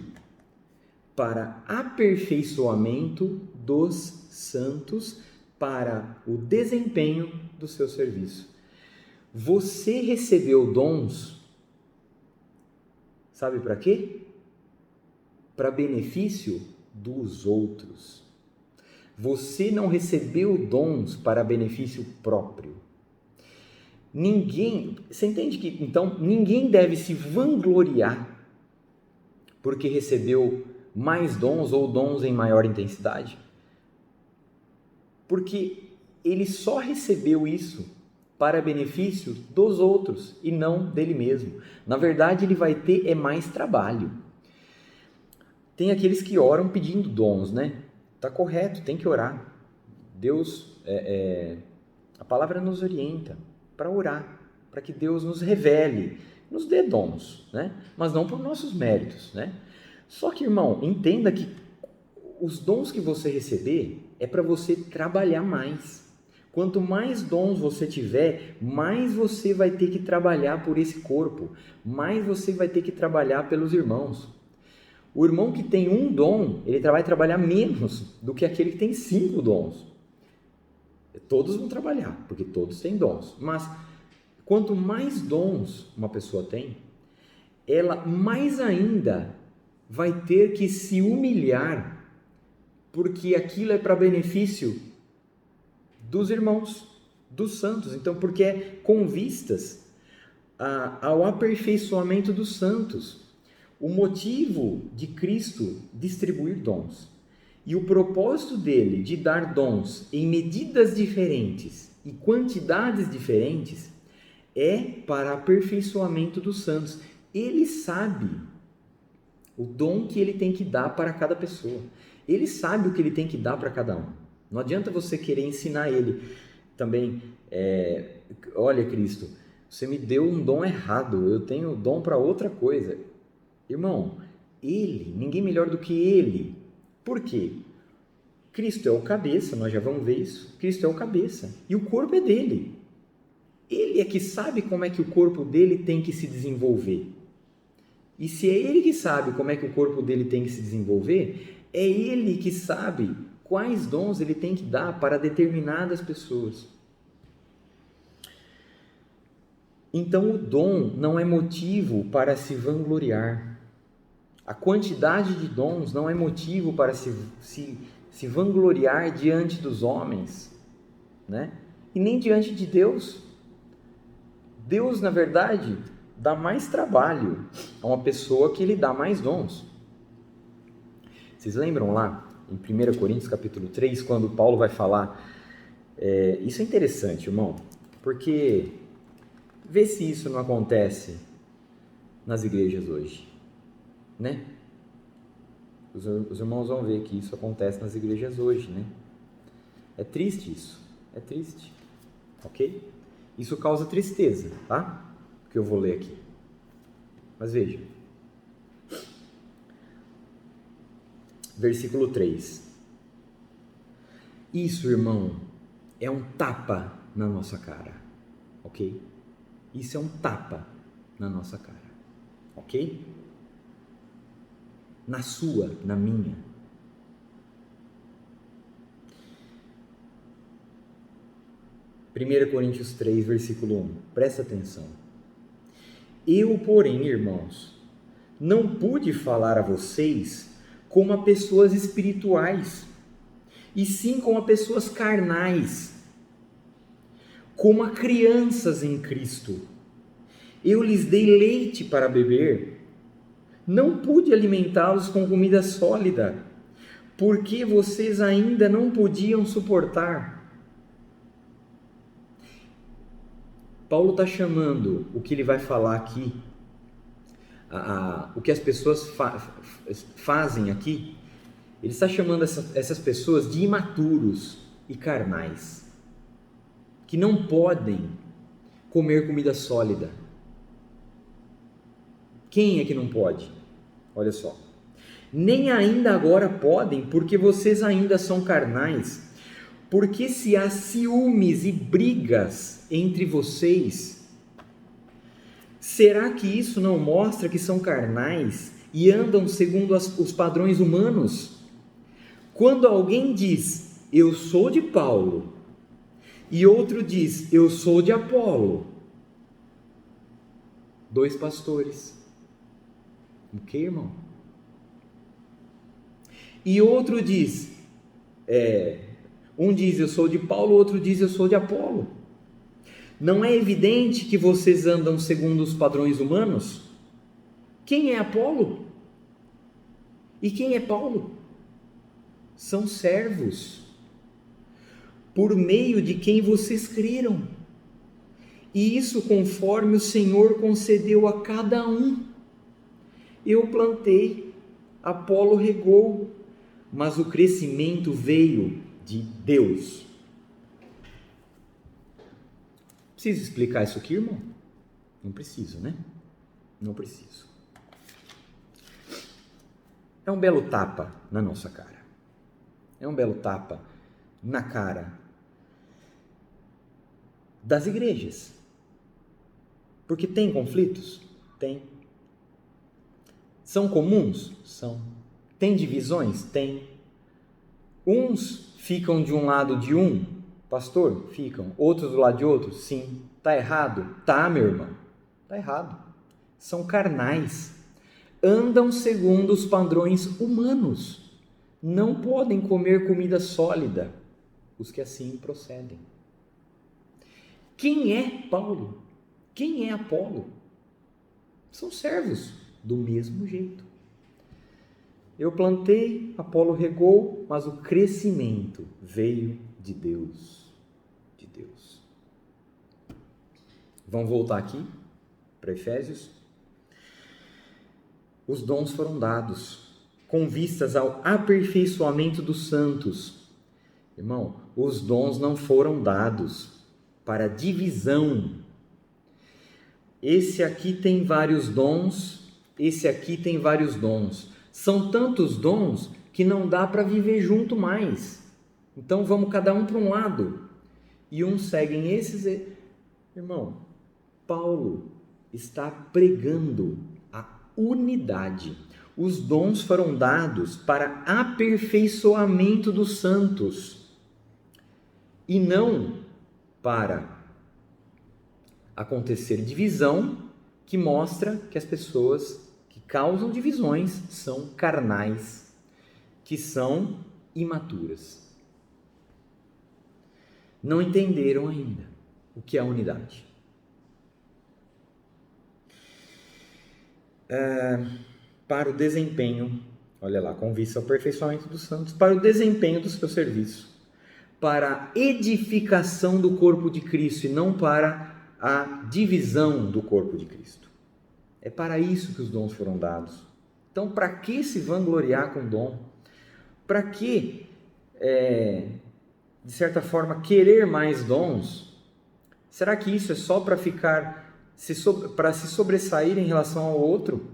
Para aperfeiçoamento dos santos para o desempenho do seu serviço. Você recebeu dons, sabe para quê? Para benefício dos outros. Você não recebeu dons para benefício próprio. Você entende que, então, ninguém deve se vangloriar porque recebeu mais dons ou dons em maior intensidade? Porque ele só recebeu isso para benefício dos outros e não dele mesmo. Na verdade, ele vai ter mais trabalho. Tem aqueles que oram pedindo dons, né? Tá correto, tem que orar. Deus, a palavra nos orienta para orar, para que Deus nos revele, nos dê dons, né? Mas não por nossos méritos, né? Só que, irmão, entenda que os dons que você receber é para você trabalhar mais. Quanto mais dons você tiver, mais você vai ter que trabalhar por esse corpo, mais você vai ter que trabalhar pelos irmãos. O irmão que tem um dom, ele vai trabalhar menos do que aquele que tem 5 dons. Todos vão trabalhar, porque todos têm dons. Mas quanto mais dons uma pessoa tem, ela mais ainda vai ter que se humilhar, porque aquilo é para benefício dos irmãos, dos santos. Então, porque é com vistas ao aperfeiçoamento dos santos. O motivo de Cristo distribuir dons e o propósito dele de dar dons em medidas diferentes e quantidades diferentes é para aperfeiçoamento dos santos. Ele sabe o dom que ele tem que dar para cada pessoa. Ele sabe o que ele tem que dar para cada um. Não adianta você querer ensinar ele também. Olha, Cristo, você me deu um dom errado, eu tenho dom para outra coisa. Irmão, ninguém melhor do que ele. Por quê? Cristo é o cabeça, nós já vamos ver isso. Cristo é o cabeça e o corpo é dele. Ele é que sabe como é que o corpo dele tem que se desenvolver. E se é ele que sabe como é que o corpo dele tem que se desenvolver, é ele que sabe quais dons ele tem que dar para determinadas pessoas. Então, o dom não é motivo para se vangloriar. A quantidade de dons não é motivo para se vangloriar diante dos homens, né? E nem diante de Deus. Deus, na verdade, dá mais trabalho a uma pessoa que lhe dá mais dons. Vocês lembram lá, em 1 Coríntios capítulo 3, quando Paulo vai falar... isso é interessante, irmão, porque vê se isso não acontece nas igrejas hoje, né? Os irmãos vão ver que isso acontece nas igrejas hoje, né? É triste isso, é triste, ok? Isso causa tristeza, tá? O que eu vou ler aqui. Mas veja. versículo 3. Isso, irmão, é um tapa na nossa cara, ok? Isso é um tapa na nossa cara, ok? Na sua, na minha. Primeira Coríntios 3, versículo 1. Presta atenção. Eu, porém, irmãos, não pude falar a vocês como a pessoas espirituais, e sim como a pessoas carnais, como a crianças em Cristo. Eu lhes dei leite para beber, não pude alimentá-los com comida sólida, porque vocês ainda não podiam suportar. Paulo está chamando o que ele vai falar aqui, o que as pessoas fazem aqui, ele está chamando essas pessoas de imaturos e carnais, que não podem comer comida sólida. Quem é que não pode? Olha só. Nem ainda agora podem, porque vocês ainda são carnais. Porque se há ciúmes e brigas entre vocês, será que isso não mostra que são carnais e andam segundo os padrões humanos? Quando alguém diz, eu sou de Paulo, e outro diz, eu sou de Apolo, dois pastores, ok, irmão? E outro diz, um diz eu sou de Paulo, o outro diz eu sou de Apolo. Não é evidente que vocês andam segundo os padrões humanos? Quem é Apolo? E quem é Paulo? São servos, por meio de quem vocês creram. E isso conforme o Senhor concedeu a cada um. Eu plantei, Apolo regou, mas o crescimento veio de Deus. Preciso explicar isso aqui, irmão? Não preciso, né? Não preciso. É um belo tapa na nossa cara. É um belo tapa na cara das igrejas. Porque tem conflitos? Tem. São comuns? São. Tem divisões? Tem. Uns ficam de um lado de um pastor? Ficam. Outros do lado de outro? Sim. Está errado? Tá, meu irmão. Está errado. São carnais. Andam segundo os padrões humanos. Não podem comer comida sólida, os que assim procedem. Quem é Paulo? Quem é Apolo? São servos, do mesmo jeito. Eu plantei, Apolo regou, mas o crescimento veio de Deus. De Deus. Vamos voltar aqui para Efésios. Os dons foram dados com vistas ao aperfeiçoamento dos santos. Irmão, os dons não foram dados para divisão. Esse aqui tem vários dons, esse aqui tem vários dons. São tantos dons que não dá para viver junto mais. Então vamos cada um para um lado. E uns seguem esses. Irmão, Paulo está pregando a unidade. Os dons foram dados para aperfeiçoamento dos santos e não para acontecer divisão, que mostra que as pessoas que causam divisões são carnais, que são imaturas. Não entenderam ainda o que é a unidade. Para o desempenho, olha lá, com vista ao aperfeiçoamento dos santos, para o desempenho do seu serviço, para a edificação do corpo de Cristo e não para a divisão do corpo de Cristo. É para isso que os dons foram dados. Então, para que se vangloriar com dom? Para que, de certa forma, querer mais dons? Será que isso é só para para se sobressair em relação ao outro?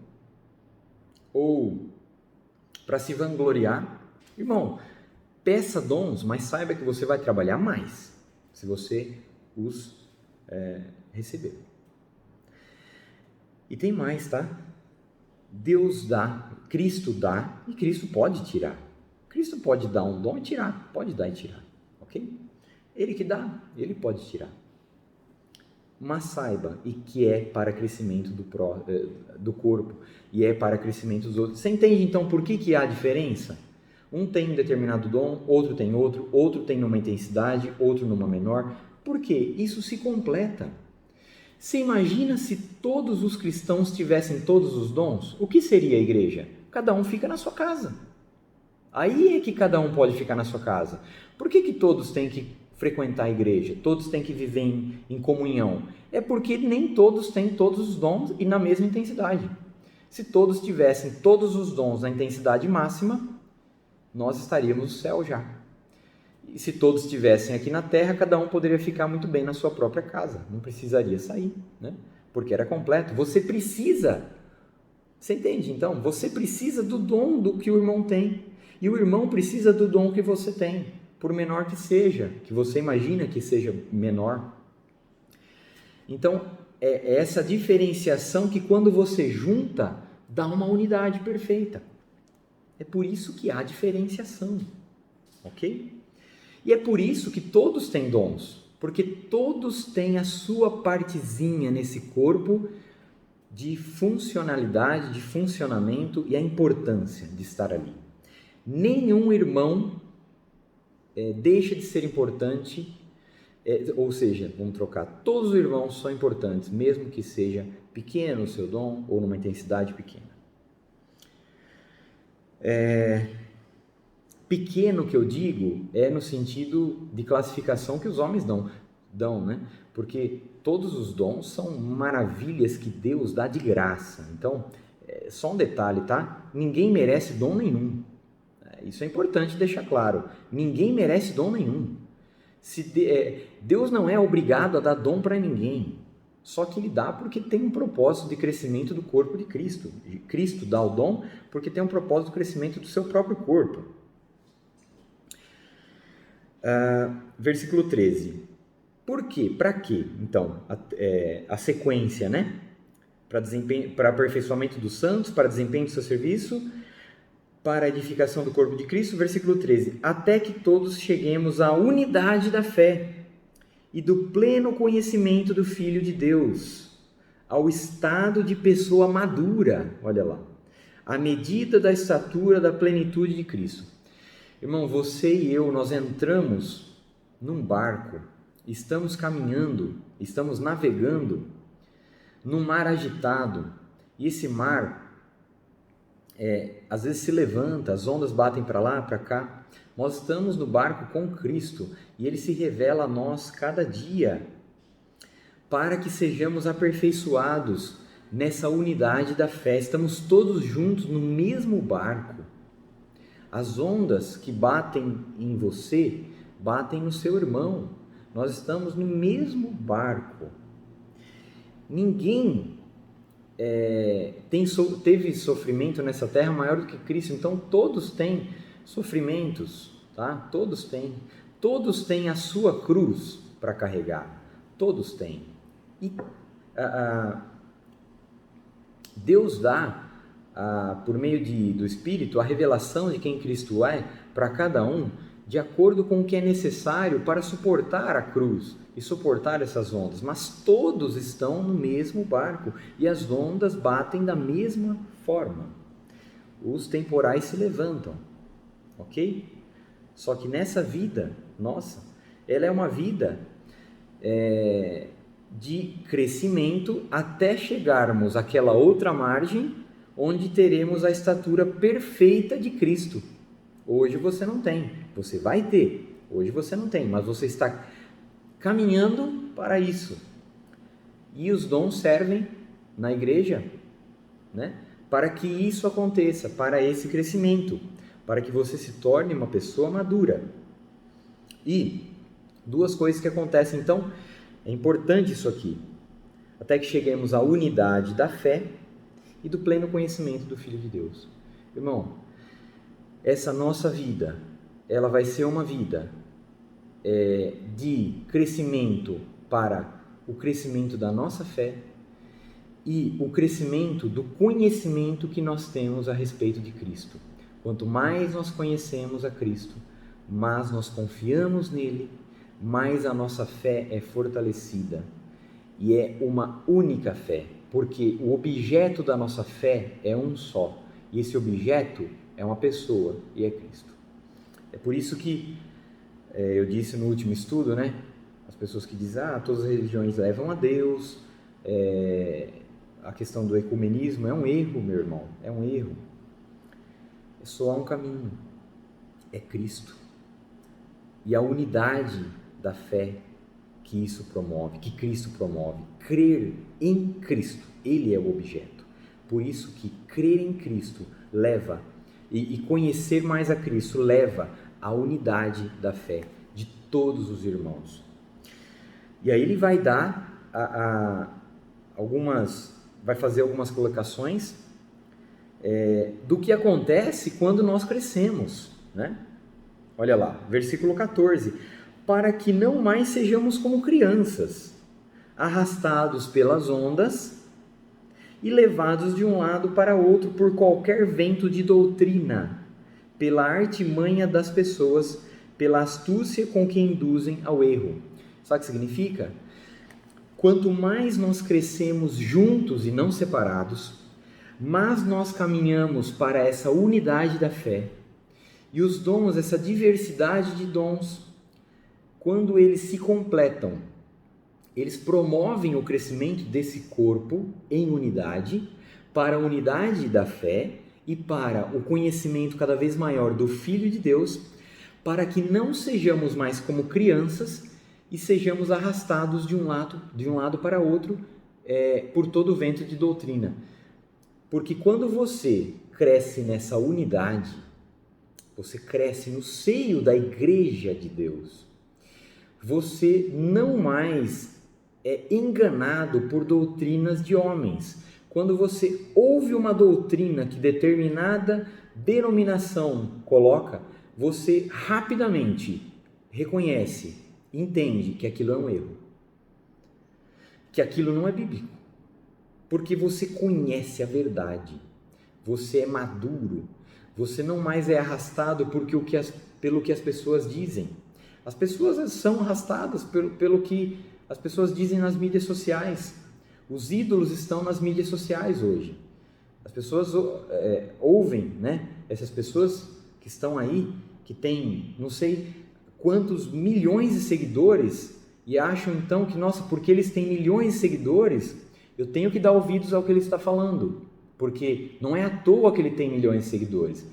Ou para se vangloriar. Irmão, peça dons, mas saiba que você vai trabalhar mais se você os receber. E tem mais, tá? Deus dá, Cristo dá e Cristo pode tirar. Cristo pode dar um dom e tirar, pode dar e tirar, ok? Ele que dá, ele pode tirar. Mas saiba, e que é para crescimento do corpo, e é para crescimento dos outros. Você entende então por que há diferença? Um tem um determinado dom, outro tem outro tem numa intensidade, outro numa menor. Por quê? Isso se completa. Você imagina se todos os cristãos tivessem todos os dons? O que seria a igreja? Cada um fica na sua casa. Aí é que cada um pode ficar na sua casa. Por que todos têm que frequentar a igreja? Todos têm que viver em comunhão? É porque nem todos têm todos os dons e na mesma intensidade. Se todos tivessem todos os dons na intensidade máxima, nós estaríamos no céu já. E se todos estivessem aqui na terra, cada um poderia ficar muito bem na sua própria casa. Não precisaria sair, né? Porque era completo. Você precisa. Você entende? Então, você precisa do dom do que o irmão tem. E o irmão precisa do dom que você tem, por menor que seja, que você imagina que seja menor. Então, é essa diferenciação que quando você junta, dá uma unidade perfeita. É por isso que há diferenciação, ok? E é por isso que todos têm dons, porque todos têm a sua partezinha nesse corpo de funcionalidade, de funcionamento e a importância de estar ali. Nenhum irmão deixa de ser importante, ou seja, vamos trocar, todos os irmãos são importantes, mesmo que seja pequeno o seu dom ou numa intensidade pequena. Pequeno que eu digo é no sentido de classificação que os homens dão, né? Porque todos os dons são maravilhas que Deus dá de graça. Então, só um detalhe, tá? Ninguém merece dom nenhum. Isso é importante deixar claro. Ninguém merece dom nenhum. Deus não é obrigado a dar dom para ninguém. Só que ele dá porque tem um propósito de crescimento do corpo de Cristo. Cristo dá o dom porque tem um propósito de crescimento do seu próprio corpo. Versículo 13. Por quê? Para quê? Então, a sequência, né? Para aperfeiçoamento dos santos, para desempenho do seu serviço, para a edificação do corpo de Cristo. Versículo 13. Até que todos cheguemos à unidade da fé e do pleno conhecimento do Filho de Deus, ao estado de pessoa madura, olha lá, à medida da estatura da plenitude de Cristo. Irmão, você e eu, nós entramos num barco, estamos caminhando, estamos navegando num mar agitado, e esse mar, às vezes se levanta, as ondas batem para lá, para cá. Nós estamos no barco com Cristo e Ele se revela a nós cada dia para que sejamos aperfeiçoados nessa unidade da fé. Estamos todos juntos no mesmo barco. As ondas que batem em você, batem no seu irmão. Nós estamos no mesmo barco. Ninguém teve sofrimento nessa terra maior do que Cristo. Então todos têm sofrimentos, tá? Todos têm a sua cruz para carregar, todos têm. E Deus dá, por meio do Espírito, a revelação de quem Cristo é para cada um, de acordo com o que é necessário para suportar a cruz e suportar essas ondas, mas todos estão no mesmo barco e as ondas batem da mesma forma. Os temporais se levantam, ok? Só que nessa vida nossa, ela é uma vida de crescimento até chegarmos àquela outra margem onde teremos a estatura perfeita de Cristo. Hoje você não tem, você vai ter. Hoje você não tem, mas você está caminhando para isso. E os dons servem na igreja, né? Para que isso aconteça, para esse crescimento, para que você se torne uma pessoa madura. E duas coisas que acontecem, então, é importante isso aqui, até que cheguemos à unidade da fé e do pleno conhecimento do Filho de Deus. Irmão, essa nossa vida, ela vai ser uma vida de crescimento para o crescimento da nossa fé e o crescimento do conhecimento que nós temos a respeito de Cristo. Quanto mais nós conhecemos a Cristo, mais nós confiamos nele, mais a nossa fé é fortalecida. E é uma única fé, porque o objeto da nossa fé é um só. E esse objeto é uma pessoa, e é Cristo. É por isso que eu disse no último estudo, né? As pessoas que dizem, todas as religiões levam a Deus, a questão do ecumenismo é um erro, meu irmão, é um erro. Só há um caminho, é Cristo. E a unidade da fé que isso promove, que Cristo promove, crer em Cristo, Ele é o objeto. Por isso que crer em Cristo leva, e conhecer mais a Cristo leva à unidade da fé de todos os irmãos. E aí ele vai dar vai fazer algumas colocações do que acontece quando nós crescemos, né? Olha lá, versículo 14. Para que não mais sejamos como crianças, arrastados pelas ondas e levados de um lado para outro por qualquer vento de doutrina, pela artimanha das pessoas, pela astúcia com que induzem ao erro. Sabe o que significa? Quanto mais nós crescemos juntos e não separados, mais nós caminhamos para essa unidade da fé. E os dons, essa diversidade de dons, quando eles se completam, eles promovem o crescimento desse corpo em unidade, para a unidade da fé e para o conhecimento cada vez maior do Filho de Deus, para que não sejamos mais como crianças e sejamos arrastados de um lado para outro por todo o vento de doutrina. Porque quando você cresce nessa unidade, você cresce no seio da igreja de Deus, você não mais é enganado por doutrinas de homens. Quando você ouve uma doutrina que determinada denominação coloca, você rapidamente reconhece, entende que aquilo é um erro, que aquilo não é bíblico, porque você conhece a verdade, você é maduro, você não mais é arrastado pelo que as pessoas dizem. As pessoas são arrastadas pelo que as pessoas dizem nas mídias sociais. Os ídolos estão nas mídias sociais hoje. As pessoas ouvem, né? Essas pessoas que estão aí, que têm não sei quantos milhões de seguidores, e acham então que, nossa, porque eles têm milhões de seguidores, eu tenho que dar ouvidos ao que ele está falando, porque não é à toa que ele tem milhões de seguidores.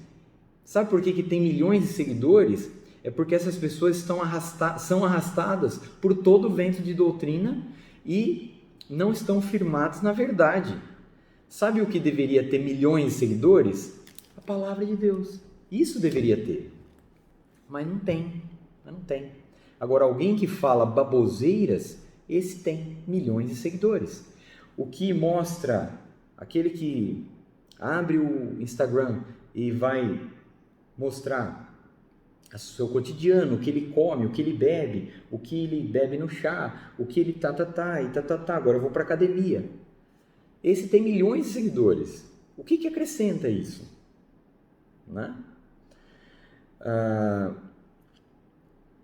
Sabe por que tem milhões de seguidores? É porque essas pessoas são arrastadas por todo o vento de doutrina e não estão firmadas na verdade. Sabe o que deveria ter milhões de seguidores? A palavra de Deus. Isso deveria ter. Mas não tem. Agora, alguém que fala baboseiras, esse tem milhões de seguidores. O que mostra aquele que abre o Instagram e vai mostrar o seu cotidiano, o que ele come, o que ele bebe no chá, o que ele agora eu vou para academia. Esse tem milhões de seguidores. O que acrescenta isso? Né?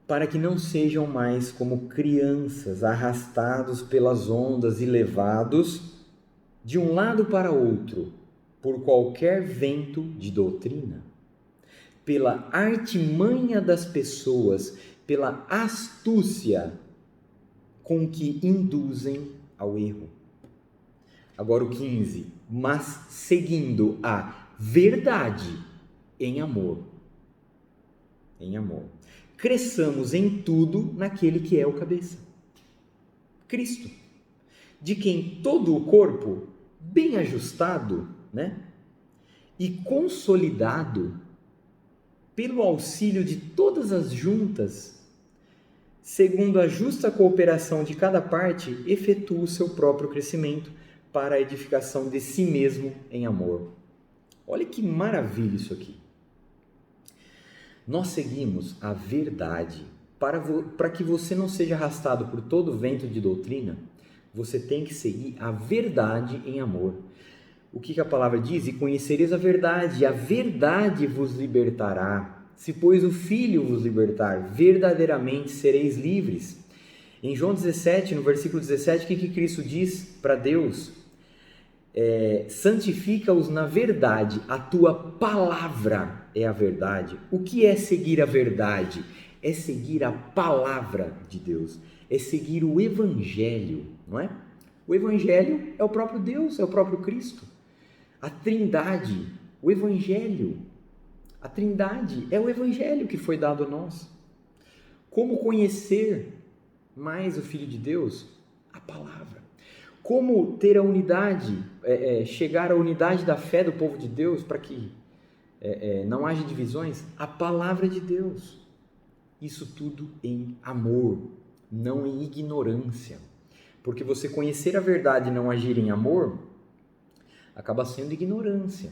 Para que não sejam mais como crianças, arrastados pelas ondas e levados de um lado para outro por qualquer vento de doutrina, pela artimanha das pessoas, pela astúcia com que induzem ao erro. Agora o 15, mas seguindo a verdade em amor. Em amor. Cresçamos em tudo naquele que é o cabeça, Cristo, de quem todo o corpo, bem ajustado, né, e consolidado pelo auxílio de todas as juntas, segundo a justa cooperação de cada parte, efetua o seu próprio crescimento para a edificação de si mesmo em amor. Olha que maravilha isso aqui. Nós seguimos a verdade. Para que você não seja arrastado por todo vento de doutrina, você tem que seguir a verdade em amor. O que a palavra diz? E conhecereis a verdade vos libertará. Se, pois, o Filho vos libertar, verdadeiramente sereis livres. Em João 17, no versículo 17, o que Cristo diz para Deus? Santifica-os na verdade, a tua palavra é a verdade. O que é seguir a verdade? É seguir a palavra de Deus, é seguir o Evangelho, não é? O Evangelho é o próprio Deus, é o próprio Cristo. A Trindade, o Evangelho, a Trindade é o Evangelho que foi dado a nós. Como conhecer mais o Filho de Deus? A palavra. Como ter a unidade, chegar à unidade da fé do povo de Deus para que não haja divisões? A palavra de Deus. Isso tudo em amor, não em ignorância. Porque você conhecer a verdade e não agir em amor, acaba sendo ignorância.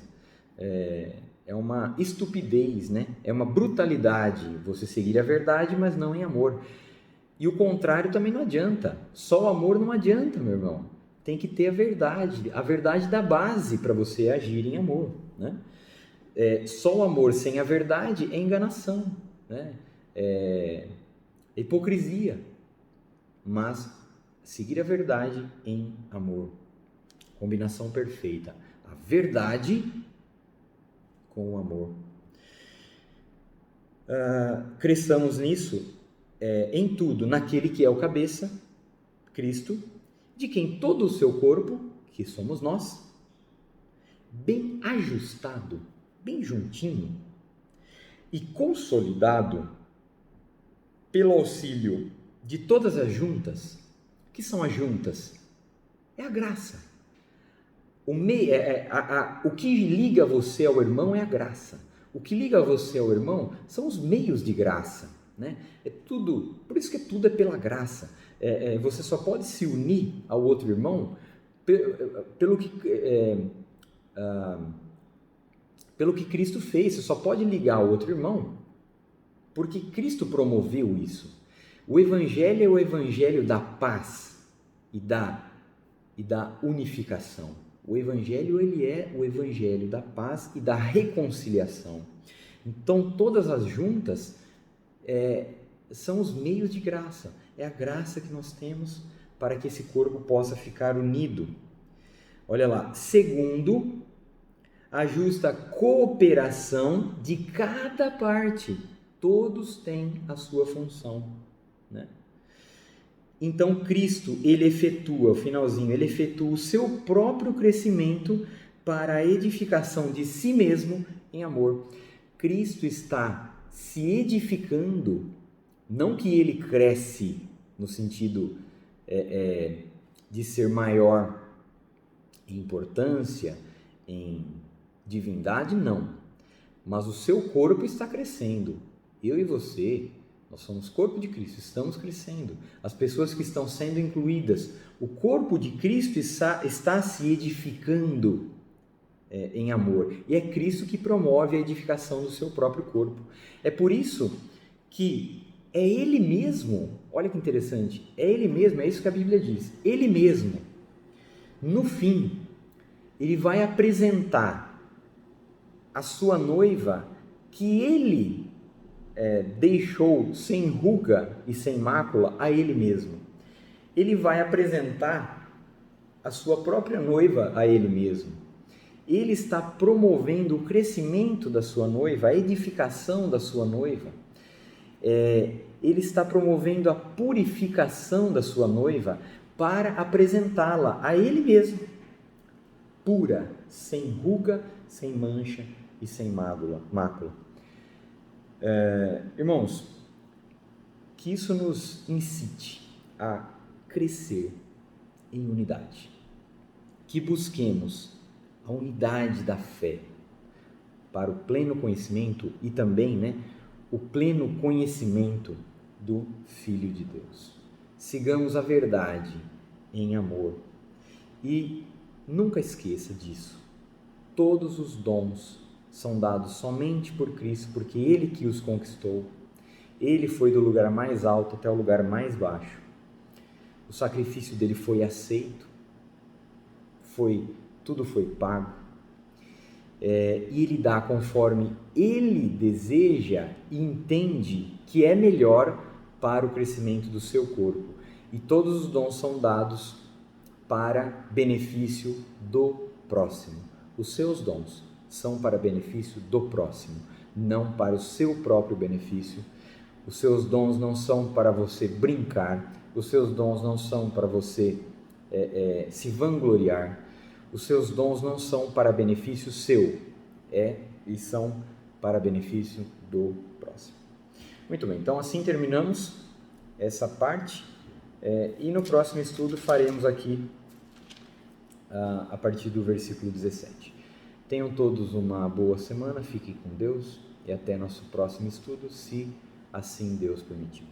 É uma estupidez, né? É uma brutalidade você seguir a verdade, mas não em amor. E o contrário também não adianta. Só o amor não adianta, meu irmão. Tem que ter a verdade da base para você agir em amor, né? Só o amor sem a verdade é enganação, né? É hipocrisia. Mas seguir a verdade em amor. Combinação perfeita. A verdade com o amor. Cresçamos nisso, em tudo, naquele que é o cabeça, Cristo, de quem todo o seu corpo, que somos nós, bem ajustado, bem juntinho e consolidado pelo auxílio de todas as juntas. Que são as juntas? É a graça. O que liga você ao irmão é a graça. O que liga você ao irmão são os meios de graça, né? Por isso que tudo é pela graça. Você só pode se unir ao outro irmão pelo que Cristo fez. Você só pode ligar ao outro irmão porque Cristo promoveu isso. O Evangelho é o Evangelho da paz e da unificação. O Evangelho, ele é o Evangelho da paz e da reconciliação. Então, todas as juntas são os meios de graça. É a graça que nós temos para que esse corpo possa ficar unido. Olha lá, segundo a justa cooperação de cada parte. Todos têm a sua função, né? Então, Cristo, ele efetua, o finalzinho, ele efetua o seu próprio crescimento para a edificação de si mesmo em amor. Cristo está se edificando, não que ele cresce no sentido de ser maior em importância, em divindade, não. Mas o seu corpo está crescendo. Eu e você, nós somos corpo de Cristo, estamos crescendo. As pessoas que estão sendo incluídas, o corpo de Cristo está se edificando em amor. E é Cristo que promove a edificação do seu próprio corpo. É por isso que é Ele mesmo, olha que interessante, é Ele mesmo, é isso que a Bíblia diz, Ele mesmo, no fim, Ele vai apresentar a sua noiva que Ele deixou sem ruga e sem mácula a Ele mesmo. Ele vai apresentar a sua própria noiva a Ele mesmo. Ele está promovendo o crescimento da sua noiva, a edificação da sua noiva. Ele está promovendo a purificação da sua noiva para apresentá-la a Ele mesmo, pura, sem ruga, sem mancha e sem mácula. Irmãos, que isso nos incite a crescer em unidade, que busquemos a unidade da fé para o pleno conhecimento e também, o pleno conhecimento do Filho de Deus. Sigamos a verdade em amor e nunca esqueça disso. Todos os dons são dados somente por Cristo, porque Ele que os conquistou. Ele foi do lugar mais alto até o lugar mais baixo. O sacrifício dele foi aceito, tudo foi pago. E ele dá conforme ele deseja e entende que é melhor para o crescimento do seu corpo. E todos os dons são dados para benefício do próximo. Os seus dons são para benefício do próximo, não para o seu próprio benefício. Os seus dons não são para você brincar, os seus dons não são para você se vangloriar, os seus dons não são para benefício seu, e são para benefício do próximo. Muito bem, então assim terminamos essa parte, e no próximo estudo faremos aqui a partir do versículo 17. Tenham todos uma boa semana, fiquem com Deus e até nosso próximo estudo, se assim Deus permitir.